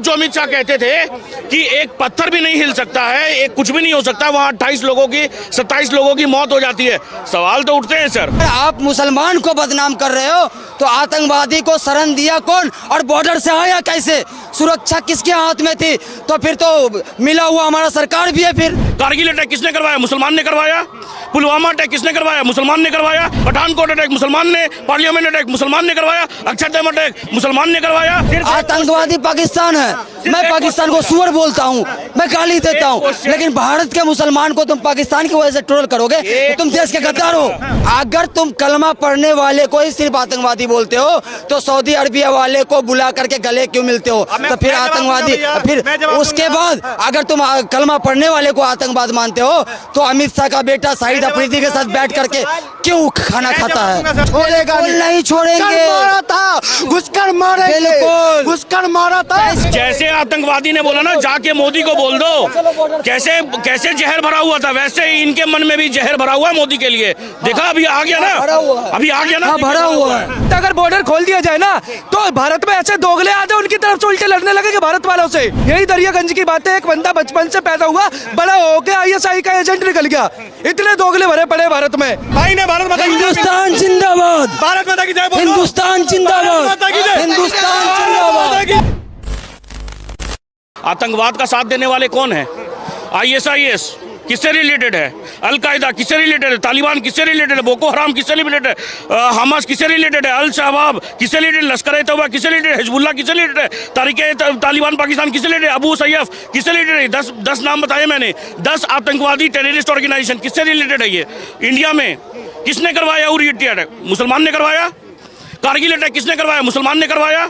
जो अमित शाह कहते थे कि एक पत्थर भी नहीं हिल सकता है, एक कुछ भी नहीं हो सकता, वहाँ 28 लोगों की 27 लोगों की मौत हो जाती है। सवाल तो उठते हैं सर। आप मुसलमान को बदनाम कर रहे हो तो आतंकवादी को शरण दिया कौन और बॉर्डर से आया कैसे? सुरक्षा किसके हाथ में थी? तो फिर तो मिला हुआ हमारा सरकार भी है। फिर कारगिल अटैक किसने करवाया? मुसलमान ने करवाया। पुलवामा अटैक किसने करवाया? मुसलमान ने करवाया। पठानकोट अटैक मुसलमान ने, पार्लियामेंट अटैक मुसलमान ने करवाया, अक्षरधाम अटैक मुसलमान ने करवाया। आतंकवादी पाकिस्तान है। मैं पाकिस्तान को सुअर बोलता हूँ, मैं गाली देता हूँ, लेकिन भारत के मुसलमान को तुम पाकिस्तान की वजह से ट्रोल करोगे तो तुम देश के गद्दार हो। अगर तुम कलमा पढ़ने वाले को ही सिर्फ आतंकवादी बोलते हो तो सऊदी अरबिया वाले को बुला करके गले क्यों मिलते हो? तो फिर आतंकवादी, फिर उसके बाद अगर तुम कलमा पढ़ने वाले को आतंकवाद मानते हो तो अमित शाह का बेटा शाहिद अफरीदी के साथ बैठ करके क्यों खाना खाता है? छोड़ेगा नहीं, छोड़ेंगे। घुसकर मारा, बिल्कुल घुसकर मारा था। जैसे आतंकवादी ने बोला ना जाके मोदी को बोल दो, कैसे जहर भरा हुआ था, वैसे ही इनके मन में भी जहर भरा हुआ है मोदी के लिए। देखा अभी आ गया ना, अभी आ गया ना, भरा हुआ है। अगर बॉर्डर खोल दिया जाए ना तो भारत में ऐसे दोगले आते उनकी तरफ से उल्टे लड़ने लगेंगे भारत वालों से। यही दरियागंज की बात है। एक बंदा बचपन से पैदा हुआ, बड़ा होके ISI का एजेंट निकल गया। इतने दोगले भरे पड़े भारत में। भाई ने भारत माता की हिंदुस्तान जिंदाबाद, भारत माता की जय बोलो। हिंदुस्तान जिंदाबाद, हिंदुस्तान जिंदाबाद। आतंकवाद का साथ देने वाले कौन है? ISIS किससे रिलेटेड है? अल-कायदा किससे रिलेटेड है? तालिबान किससे रिलेटेड है? बोको हराम किससे रिलेटेड है? हमास किससे रिलेटेड है? अल शबाब किससे रिलेटेड? लश्कर-ए-तौबा किससे रिलेटेड है? हिजबुल्लाह किससे रिलेटेड है? तालिबान पाकिस्तान किससे रिलेटेड है? अबू सैयफ किससे रिलेटेड है? 10 नाम बताए मैंने। 10 आतंकवादी टेररिस्ट ऑर्गेनाइजेशन किससे रिलेटेड है? ये इंडिया में किसने करवाया? उरी अटैक मुसलमान ने करवाया। कारगिल अटैक किसने करवाया? मुसलमान ने करवाया।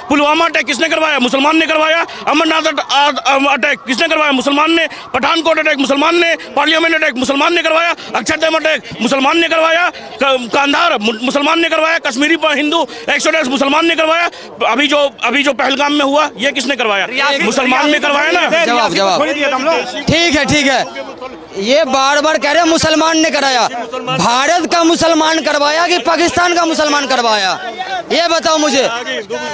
पुलवामा अटैक किसने करवाया? मुसलमान ने करवाया। अमरनाथ अटैक किसने करवाया? मुसलमान ने। पठानकोट अटैक मुसलमान ने, पार्लियामेंट अटैक मुसलमान ने करवाया, अक्षरधाम अटैक मुसलमान ने करवाया, कांधार मुसलमान ने करवाया, कश्मीरी हिंदू एक्सोडस मुसलमान ने करवाया। अभी जो पहलगाम में हुआ ये किसने करवाया? मुसलमान ने करवाया ना। जवाब ठीक है। ये बार बार कह रहे मुसलमान ने कराया। भारत का मुसलमान करवाया कि पाकिस्तान का मुसलमान करवाया? ये बताओ मुझे,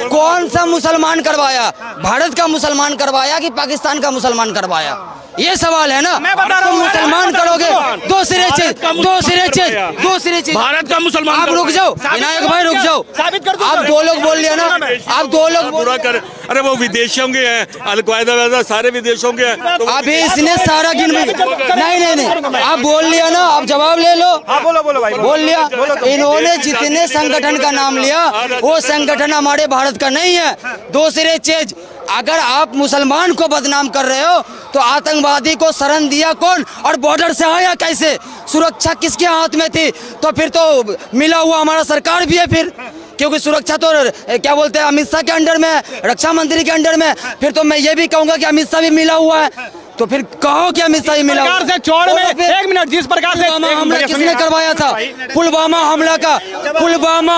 कौन सा मुसलमान करवाया? भारत का मुसलमान करवाया कि पाकिस्तान का मुसलमान करवाया? ये सवाल है ना। तुम मुसलमान करोगे दो सिरे चीज। भारत का मुसलमान। आप रुक जाओ विनायक भाई, रुक जाओ। आप 2 लोग बोल लिया ना, आप 2 लोग बुरा कर। अरे वो विदेशों के हैं, अल-कायदा वैसा सारे विदेशों के हैं। तो अभी इसने सारा गिन नहीं, आप बोल लिया ना, आप जवाब ले लो। बोलो भाई, बोल लिया। इन्होंने जितने संगठन का नाम लिया वो संगठन हमारे भारत का नहीं है। 2 सिरे चीज। अगर आप मुसलमान को बदनाम कर रहे हो तो आतंकवादी को शरण दिया कौन और बॉर्डर से आया कैसे? सुरक्षा किसके हाथ में थी? तो फिर तो मिला हुआ हमारा सरकार भी है। फिर क्योंकि सुरक्षा तो क्या बोलते हैं अमित शाह के अंडर में, रक्षा मंत्री के अंडर में। फिर तो मैं ये भी कहूंगा कि अमित शाह भी मिला हुआ है। तो फिर कहो कि अमित शाह मिला हुआ से चौड़ में। एक मिनट, जिस प्रकार से हमला किसने करवाया था? पुलवामा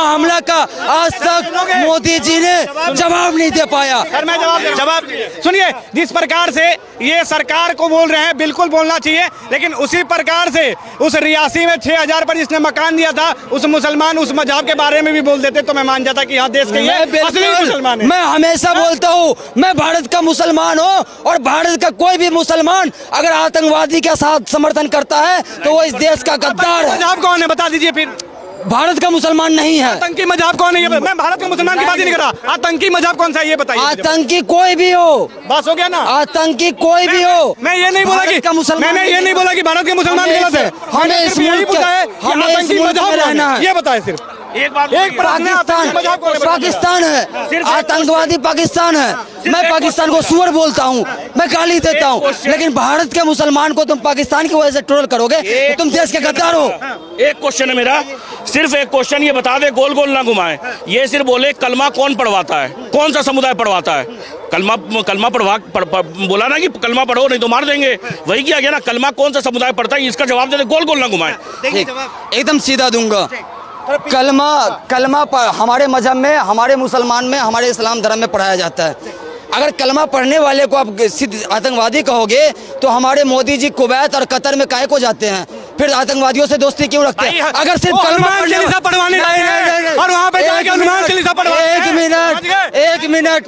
हमला का आज तक मोदी जी ने जवाब नहीं दे पाया। सर मैं जवाब सुनिए। जिस प्रकार से ये सरकार को बोल रहे हैं, बिल्कुल बोलना चाहिए, लेकिन उसी प्रकार से उस रियासी में 6000 पर जिसने मकान दिया था उस मुसलमान, उस मजहब के बारे में भी बोल देते तो मैं मान जाता कि यहाँ देश के असली मुसलमान है। मैं हमेशा बोलता हूँ मैं भारत का मुसलमान हूँ, और भारत का कोई भी मुसलमान अगर आतंकवादी के साथ समर्थन करता है तो वो इस देश का गद्दार है। मजहब कौन है बता दीजिए फिर। भारत का मुसलमान नहीं है। आतंकी मजहब कौन है? ये मैं भारत के मुसलमान की बात ही नहीं कर रहा। आतंकी मजहब कौन सा है ये बताइए। आतंकी कोई भी हो, बस हो गया ना। आतंकी कोई भी हो। मैं ये नहीं बोला कि मैंने ये नहीं बोला कि भारत के मुसलमान गलत है। हमें इस मुल्क के आतंकी मजहब रहना है, ये बताए सिर्फ। एक बात, पाकिस्तान है, आतंकवादी पाकिस्तान है। मैं पाकिस्तान को सुअर बोलता हूँ, मैं गाली देता हूँ, लेकिन भारत के मुसलमान को तुम पाकिस्तान की वजह से ट्रोल करोगे तो तुम देश के गद्दार हो। एक क्वेश्चन है मेरा, सिर्फ एक क्वेश्चन, ये बता दे, गोल गोल ना घुमाए। ये सिर्फ बोले कलमा कौन पढ़वाता है, कौन सा समुदाय पढ़वाता है? कलमा बोला ना कि कलमा पढ़ो नहीं तो मार देंगे, वही किया गया ना। कलमा कौन सा समुदाय पढ़ता है इसका जवाब दे दे, गोल गोल ना घुमाए। एकदम सीधा दूंगा। कलमा हमारे मजहब में, हमारे मुसलमान में, हमारे इस्लाम धर्म में पढ़ाया जाता है। अगर कलमा पढ़ने वाले को आप सिद्ध आतंकवादी कहोगे तो हमारे मोदी जी कुवैत और कतर में काहे को जाते हैं? फिर आतंकवादियों से दोस्ती क्यों रखते हैं? अगर सिर्फ कलमा पढ़वाने और वहाँ पे एक मिनट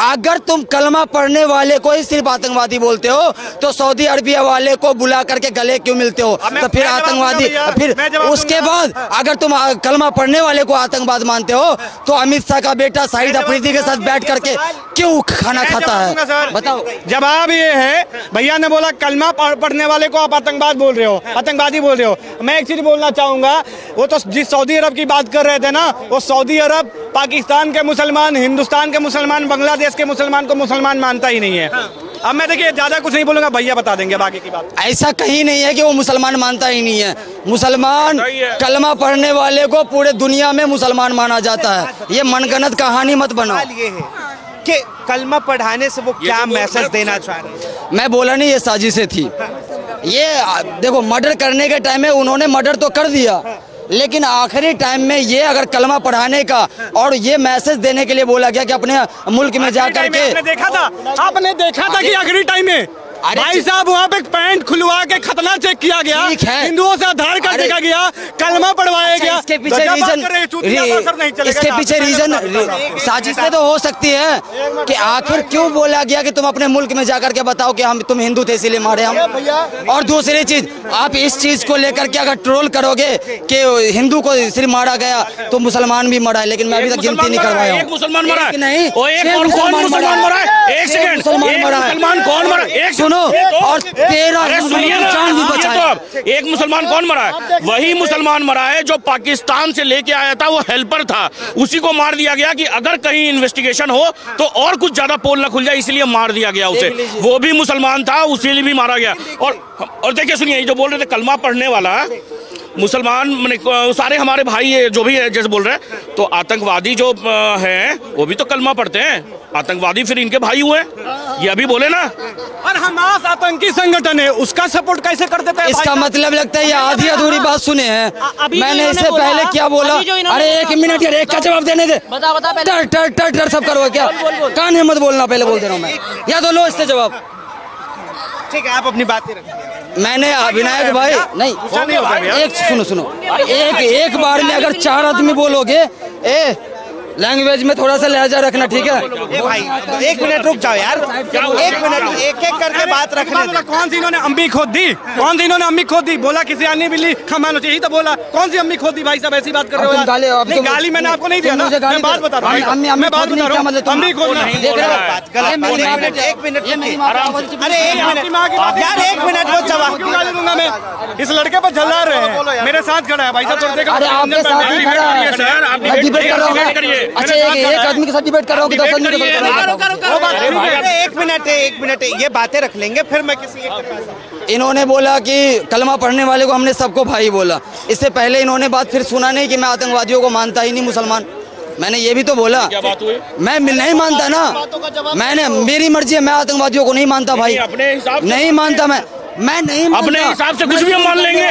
अगर तुम कलमा पढ़ने वाले को ही सिर्फ आतंकवादी बोलते हो तो सऊदी अरबिया वाले को बुला करके गले क्यों मिलते हो? तो फिर आतंकवादी, फिर उसके बाद अगर तुम कलमा पढ़ने वाले को आतंकवाद मानते हो तो अमित शाह का बेटा शाहिद अफरीदी के साथ बैठ करके क्यों खाना खाता है? बताओ। जवाब ये है, भैया ने बोला कलमा पढ़ने वाले को आप आतंकवाद बोल रहे हो, आतंकवादी बोल रहे हो। मैं एक चीज बोलना चाहूंगा, वो तो जिस सऊदी अरब की बात कर रहे थे ना, वो सऊदी अरब पाकिस्तान के मुसलमान, हिंदुस्तान के मुसलमान, बांग्लादेश के मुसलमान को मुसलमान मानता ही नहीं है। अब मैं देखिए ज्यादा कुछ नहीं बोलूंगा, भैया बता देंगे बाकी की बात। ऐसा कहीं नहीं है कि वो मुसलमान मानता ही नहीं है। मुसलमान कलमा पढ़ने वाले को पूरे दुनिया में मुसलमान माना जाता है। ये मनगढ़ंत कहानी मत बनाओ। ये है कि कलमा पढ़ाने से वो क्या मैसेज देना चाह रहे हैं? मैं बोला नहीं, ये साजिशें थी। ये देखो, मर्डर करने के टाइम में उन्होंने मर्डर तो कर दिया, लेकिन आखिरी टाइम में ये अगर कलमा पढ़ाने का और ये मैसेज देने के लिए बोला गया कि अपने मुल्क में जाकर के आपने देखा था कि आखिरी टाइम में भाई साहब वहाँ पे पैंट खुलवा के खतना चेक किया गया, हिंदुओं से आधार कार्ड देखा गया, कलमा पढ़वाया गया। इसके पीछे रीजन साजिशें तो हो सकती है कि आखिर क्यों बोला गया कि तुम अपने मुल्क में जाकर के बताओ कि हम तुम हिंदू थे इसीलिए मारे हम। और दूसरी चीज, आप इस चीज को लेकर के अगर ट्रोल करोगे कि हिंदू को सिर्फ मारा गया तो मुसलमान भी मरा है, लेकिन मैं अभी तक गिनती नहीं करवाया हूँ। एक मुसलमान मरा है, नहीं, कौन मुसलमान मरा है? एक सेकंड, मुसलमान कौन मरा? एक सुनो, और 13 जान भी बचाए। एक मुसलमान कौन मरा है? वही मुसलमान मरा है जो पाकिस्तान से लेके आया था, वो हेल्पर था, उसी को मार दिया गया कि अगर कहीं इन्वेस्टिगेशन हो तो और कुछ ज्यादा पोल न खुल जाए, इसलिए मार दिया गया उसे। वो भी मुसलमान था, उसी लिए भी मारा गया। और देखिए सुनिए, जो बोल रहे थे कलमा पढ़ने वाला मुसलमान, सारे हमारे भाई जो भी है जैसे बोल रहे हैं, तो आतंकवादी जो हैं वो भी तो कलमा पढ़ते हैं, आतंकवादी फिर इनके भाई हुए, ये अभी बोले ना। और हमास आतंकी संगठन है, उसका सपोर्ट कैसे कर देता है? इसका मतलब लगता है ये आधी अधूरी बात सुने हैं। मैंने इससे पहले क्या बोला? अरे एक मिनट यार, एक का जवाब देने दे। टर सब करो क्या? कान में मत बोलना, पहले बोल दे रहा हूँ मैं, या तो लो इससे जवाब। ठीक है, आप अपनी बातें रखिए। मैंने विनायक भाई नहीं, एक सुनो, एक बार में अगर 4 आदमी बोलोगे, लैंग्वेज में थोड़ा सा लहजा रखना, ठीक है? भाई 1 मिनट रुक जाओ यार, 1 मिनट, एक एक करके बात रखने दो। कौन सी इन्होंने अम्बी खोद दी? कौन सी इन्होंने अम्बी खोद दी? बोला किसी अन्य बिल्ली खमानो चाहिए तो बोला कौन सी अम्बी खोद दी? भाई साहब ऐसी बात कर रहे हो? नहीं, गाली मैंने आपको नहीं दिया ना, मैं बात बता रहा हूँ, मैं बात बता रहा हूँ। अम्बी खोदना, एक मिनट, अरे 1 मिनट यार, 1 मिनट वो जवाब क्यों गाली दूंगा मैं? इस लड़के पर झल्ला रहे हैं, मेरे साथ खड़ा है भाई साहब, देखो आपके साथ ही खड़ा है, डिबेट कर रहा हूँ। अच्छा, एक आदमी के साथ डिबेट कर रहा हूँ कि 10 आदमी के साथ? 1 मिनट, ये बातें रख लेंगे, फिर मैं किसी एक। इन्होंने बोला कि कलमा पढ़ने वाले को हमने सबको भाई बोला। इससे पहले इन्होंने बात फिर सुना नहीं कि मैं आतंकवादियों को मानता ही नहीं मुसलमान। मैंने ये भी तो बोला, क्या बात हुई? मैं नहीं मानता ना, मैंने, मेरी मर्जी है, मैं आतंकवादियों को नहीं मानता भाई, अपने हिसाब से नहीं मानता मैं नहीं मानता। अपने हिसाब से कुछ भी हम मान लेंगे,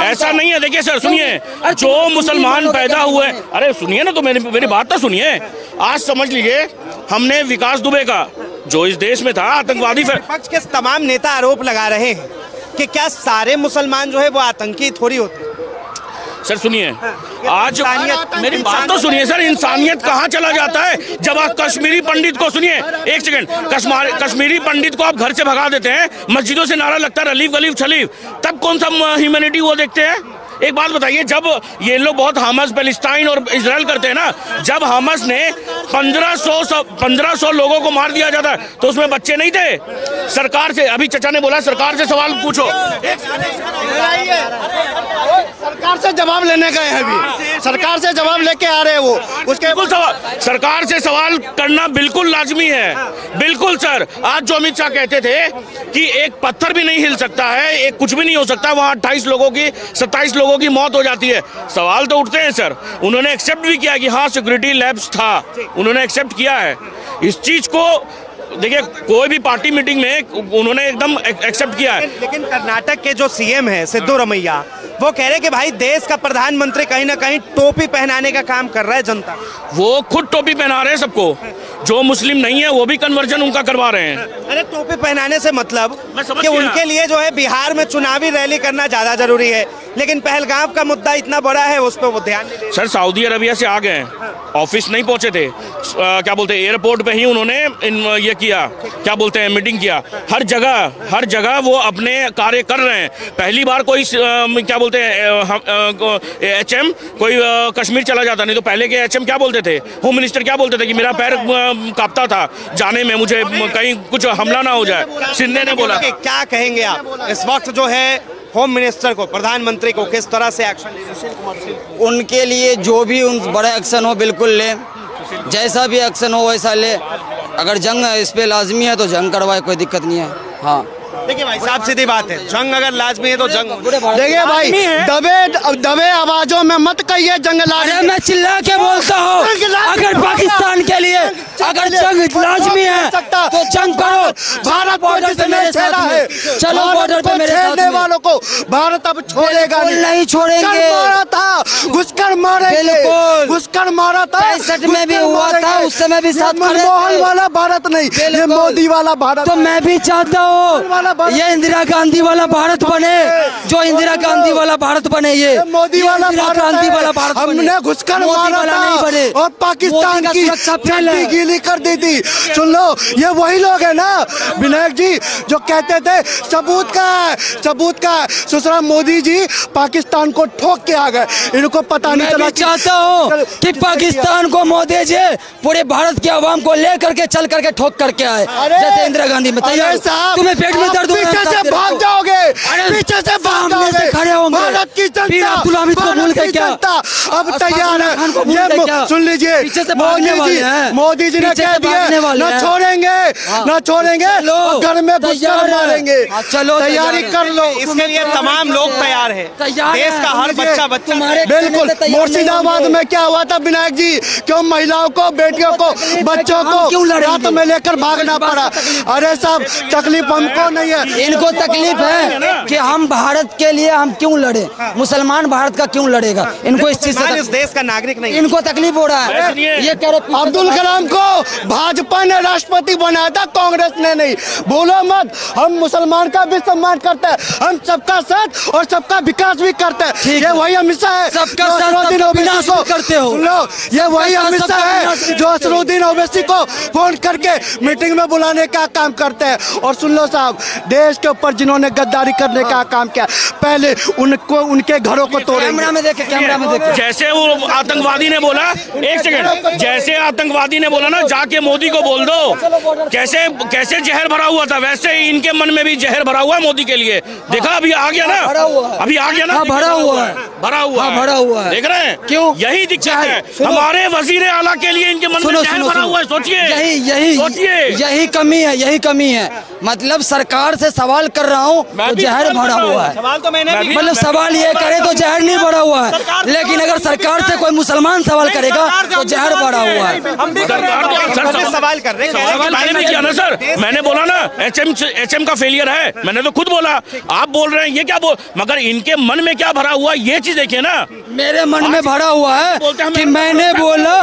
ऐसा नहीं है। देखिए सर सुनिए, जो मुसलमान पैदा हुए, अरे सुनिए ना, तो मेरी बात तो सुनिए। आज समझ लीजिए, हमने विकास दुबे का जो इस देश में था आतंकवादी, विपक्ष के तमाम नेता आरोप लगा रहे हैं कि क्या सारे मुसलमान जो है वो आतंकी थोड़ी होते हैं। सर सुनिए, आज मेरी बात तो सुनिए सर, इंसानियत कहाँ चला जाता है जब आप कश्मीरी पंडित को, सुनिए एक सेकंड, कश्मीरी पंडित को आप घर से भगा देते हैं, मस्जिदों से नारा लगता है रलीफ गलीफ छलीफ, तब कौन सा ह्यूमैनिटी वो देखते हैं? एक बात बताइए, जब ये लोग बहुत हमास पैलेस्टाइन और इजराइल करते हैं ना, जब हमास ने 1500 लोगों को मार दिया जाता है तो उसमें बच्चे नहीं थे? सरकार से, अभी चचा ने बोला सरकार से सवाल पूछो, सरकार से जवाब लेने गए हैं, अभी सरकार से जवाब लेके आ रहे हैं वो, उसके बिल्कुल सरकार से सवाल करना बिल्कुल लाजमी है, बिल्कुल सर। आज जो अमित शाह कहते थे कि एक पत्थर भी नहीं हिल सकता है, एक कुछ भी नहीं हो सकता, वहाँ 27 लोगों की मौत हो जाती है, सवाल तो उठते हैं सर। उन्होंने एक्सेप्ट भी किया कि हाँ सिक्योरिटी लैब्स था, उन्होंने एक्सेप्ट किया है इस चीज को। देखिए कोई भी पार्टी मीटिंग में उन्होंने एकदम एक्सेप्ट किया है। लेकिन कर्नाटक के जो सीएम है सिद्धू रमैया, वो कह रहे कि भाई देश का प्रधानमंत्री कहीं ना कहीं टोपी पहनाने का काम कर रहा है जनता। वो खुद टोपी पहना रहे हैं सबको, जो मुस्लिम नहीं है वो भी कन्वर्जन उनका करवा रहे हैं। अरे टोपी पहनाने से मतलब मैं समझ कि गया। उनके लिए जो है बिहार में चुनावी रैली करना ज्यादा जरूरी है, लेकिन पहलगाम का मुद्दा इतना बड़ा है उस पर वो ध्यान नहीं दे। सर सऊदी अरबिया से आ गए, ऑफिस नहीं पहुंचे थे, क्या बोलते हैं एयरपोर्ट पे ही उन्होंने ये किया, क्या बोलते हैं मीटिंग किया। हर जगह वो अपने कार्य कर रहे हैं। पहली बार कोई क्या बोलते हैं एचएम कोई कश्मीर चला जाता, नहीं तो पहले के एचएम क्या बोलते थे, होम मिनिस्टर क्या बोलते थे कि मेरा पैर कांपता था जाने में, मुझे कहीं कुछ हमला ना हो जाए। सिंधे ने बोला। क्या कहेंगे आप इस वक्त जो है होम मिनिस्टर को, प्रधानमंत्री को किस तरह से एक्शन लेना? उनके लिए जो भी उन बड़ा एक्शन हो बिल्कुल ले, जैसा भी एक्शन हो वैसा ले। अगर जंग इस पे लाजमी है तो जंग करवाए, कोई दिक्कत नहीं है। हाँ देखिए भाई साहब सीधी बात है, जंग अगर लाजमी है तो जंग। देखिए भाई दबे आवाजों में मत कहिए जंग लाजमी। अरे मैं चिल्ला के बोलता हूँ, अगर पाकिस्तान के लिए अगर जंग लाजमी है तो जंग करो। भारत बॉर्डर पे मेरे साथ है, चलो बॉर्डर पे मेरे साथ में। वालों को भारत अब छोड़ेगा नहीं छोड़ेंगे। मारा था, घुसकर मारेंगे, बिल्कुल घुसकर मारा था। 65 में भी हुआ था, उस समय भी साथ खड़े थे। मनमोहन वाला भारत नहीं, ये मोदी वाला भारत। तो मैं भी चाहता हूँ ये इंदिरा गांधी वाला भारत बने, जो इंदिरा गांधी वाला भारत बने, ये मोदी वाला गांधी वाला भारत बने। हमने घुसकर मारा था और पाकिस्तान की चड्डी गीली कर दी थी। सुन लो, ये वही लोग है ना विनायक जी जो कहते थे सबूत का है। सुसरा मोदी जी पाकिस्तान को ठोक के आ गए, इनको पता नहीं चला। मैं चाहता हूँ कि पाकिस्तान को मोदी जी पूरे भारत के आवाम को लेकर के चल करके ठोक करके आए, जैसे इंदिरा गांधी में। तुम्हें पेट में दर्द पीछे से भाग जाओगे, पीछे से भाग जाओगे। खड़े होंगे। भारत की जनता, अब्दुल हामिद को भूल गए क्या? अब तैयार है। ये सुन लीजिए, मोदी जी ने कह दिया न छोड़ेंगे, घर में घुसकर मारेंगे। चलो तैयारी कर लो, इसके लिए तमाम लोग तैयार है। देश का हर बच्चा बिल्कुल। मुर्शिदाबाद में क्या हुआ था विनायक जी, क्यों महिलाओं को, बेटियों को, बच्चों को रात में लेकर भागना पड़ा? अरे साहब तकलीफ हमको नहीं है, इनको तकलीफ है कि हम भारत के लिए हम क्यों लड़े, मुसलमान भारत का क्यों लड़ेगा? इनको इस चीज से इस देश का नागरिक नहीं, इनको तकलीफ हो रहा है। ये कह रहे अब्दुल कलाम को भाजपा ने राष्ट्रपति बनाया था, कांग्रेस ने नहीं। बोलो मत, हम मुसलमान का भी सम्मान करते हैं, हम सबका साथ और सबका विकास भी करते हैं। ये वही अमित शाह है सबका साथ विनाश को करते हो। लो, ये वही अमित शाह है जो असरुद्दीन ओवैसी को फोन करके मीटिंग में बुलाने का काम करते हैं। और सुन लो साहब, देश के ऊपर जिन्होंने गद्दारी करने का काम किया, पहले उनको उनके घरों को तोड़ेंगे। कैमरा में देखे। जैसे वो आतंकवादी ने बोला, एक सेकंड, जैसे आतंकवादी ने बोला ना जाके मोदी को बोल दो, कैसे जहर भरा हुआ था, वैसे ही इनके मन में भी जहर भरा हुआ है मोदी के लिए। देखा अभी आ गया ना, अभी आ गया ना, भरा हुआ है। देख रहे हैं क्यों? यही दिक्कत है हमारे वजीर आला के लिए, इनके मन में जहर भरा हुआ है। सोचिए, यही कमी है। मतलब सरकार से सवाल कर रहा हूँ तो जहर भरा हुआ है। सवाल तो मैंने भी, मतलब सवाल ये करे तो जहर नहीं भरा हुआ है, लेकिन अगर सरकार से कोई मुसलमान सवाल करेगा तो जहर भरा हुआ है। हम भी सवाल कर रहे हैं। मैंने भी किया ना सर, मैंने बोला ना एचएम का फेलियर है, मैंने तो खुद बोला। आप बोल रहे हैं ये क्या मगर इनके मन में क्या भरा हुआ ये चीज देखिए ना। मेरे मन में भरा हुआ है कि मैंने बोला,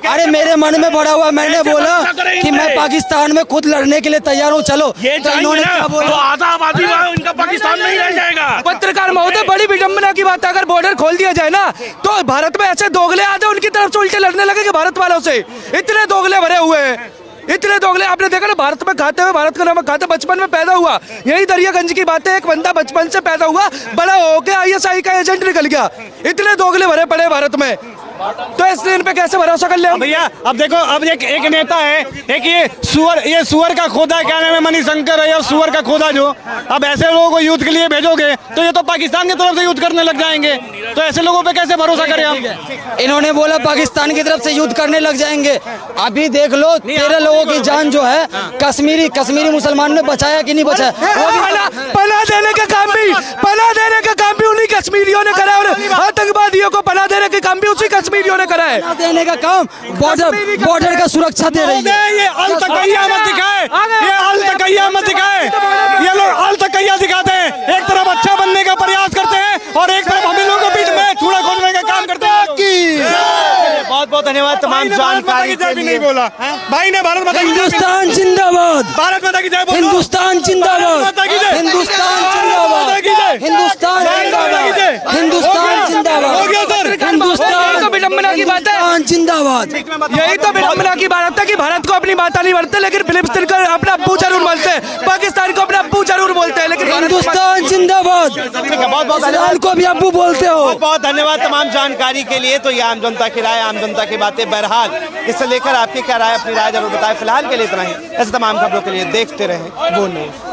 अरे मेरे मन में भरा हुआ, मैंने बोला कि मैं पाकिस्तान में खुद लड़ने के लिए तैयार हूँ। चलो ये इन्होंने क्या बोला, तो आधा आबादी इनका पाकिस्तान में ही रह जाएगा। पत्रकार महोदय, बड़ी विडंबना की बात है, अगर बॉर्डर खोल दिया जाए ना तो भारत में ऐसे दोगले आ जाए उनकी तरफ से उल्टे लड़ने लगेंगे भारत वालों से। इतने दोगले भरे हुए हैं, इतने दोगले आपने देखा ना भारत में खाते हुए, भारत का नमक खाते। बचपन में पैदा हुआ, यही दरियागंज की बात है, एक बंदा बचपन से पैदा हुआ, बड़ा होके आईएसआई का एजेंट निकल गया। इतने दोगले भरे पड़े भारत में, तो इसलिए इन पे कैसे भरोसा कर ले भैया? अब देखो, अब एक नेता है, एक ये सुअर का खोदा, क्या नाम है, मणिशंकर है, सुअर का खोदा जो। अब ऐसे लोगों को युद्ध के लिए भेजोगे तो ये तो पाकिस्तान की तरफ से युद्ध करने लग जाएंगे, तो ऐसे लोगों पे कैसे भरोसा करें हम? इन्होंने बोला पाकिस्तान की तरफ से युद्ध करने लग जाएंगे। अभी देख लो 13 लोगों की जान जो है कश्मीरी मुसलमान ने बचाया कि नहीं बचाया? पनाह देने का काम भी उन्हीं कश्मीरियों ने करा, और आतंकवादियों को पनाह देने का काम भी उसी कश्मीरियों ने करा है। देने का काम बॉर्डर का सुरक्षा दे रही है। ये अल-तकैया मत दिखाए, ये अल-तकैया मत दिखाए, ये लोग अल-तकैया दिखाते हैं। एक तरफ अच्छा बनने का प्रयास धन्यवाद तमाम जानकारी के लिए। नहीं बोला भाई ने भारत माता की जय। हिंदुस्तान जिंदाबाद, भारत माता की जय बोलो। हिंदुस्तान जिंदाबाद, हिंदुस्तान जिंदाबाद, हिंदुस्तान जिंदाबाद, हिंदुस्तान जिंदाबाद, हो गया सर। हिंदुस्तान तो विडंबना की बात है, हिंदुस्तान जिंदाबाद। यही तो विडंबना की बात है कि भारत को अपनी माता नहीं बोलते, लेकिन फिलिस्तीन को अपना अब्बू जरूर बोलते हैं, पाकिस्तान को अपना अब्बू जरूर बोलते हैं, लेकिन हिंदुस्तान जिंदाबाद, इसराइल को भी अब्बू बोलते हो। बहुत बहुत धन्यवाद तमाम जानकारी के लिए। तो ये आम जनता की राय, आम जनता की बातें। बहरहाल इससे लेकर आपकी क्या राय, अपनी राय जरूर बताएं। फिलहाल के लिए इतना ही। ऐसे तमाम खबरों के लिए देखते रहें वो न्यूज़।